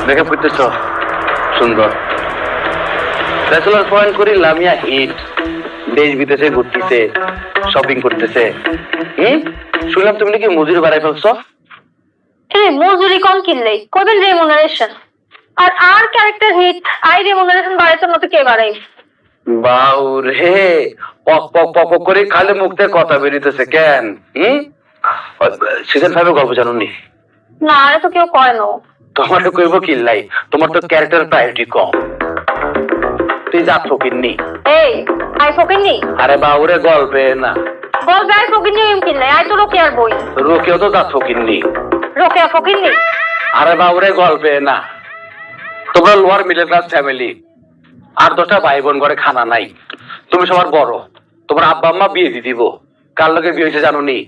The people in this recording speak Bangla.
দেখে বুঝতেছ সুন্দর ব্যাচেলর পয়েন্ট করি লামিয়া হিট দেশ বিদেশে ঘুরতেছে শপিং করতেছে। শুনলাম তুমি নাকি মজুরি বাড়াই ফেলছো। মজুরি কম কিনলেই করবেন রেমুনারেশন, আর ক্যারেক্টার হিট আই রেমুনারেশন বাড়াইতে মতো কে বাড়াই। বাউ রে, পক পক পক পক করে খালি মুখ থেকে কথা বেরিতেছে কেন? সিজন 5 এর গল্প জানুনি? না, আরে তো কেউ কয় না। তোমার তো কইব কিল্লাই, তোমার তো ক্যারেক্টার প্রায়োরিটি কম। তুই যা ফকিন্নি। এই আই ফকিন্নি? আরে বাউরে গল্পে না, গল্পে আই ফকিন্নি এম কিনলে আই তো রোকেয়ার বই। রোকেও তো যা ফকিন্নি। রোকেয়া ফকিন্নি? আরে বাউরে গল্পে না, তোমরা লোয়ার মিডল ক্লাস ফ্যামিলি, আর 10টা ভাই বোন ঘরে খানা নাই, তুমি সবার বড়, তোমার আব্বা আম্মা বিয়ে দিয়ে দিব। কার লগে বিয়ে হয়েছে জানো নি?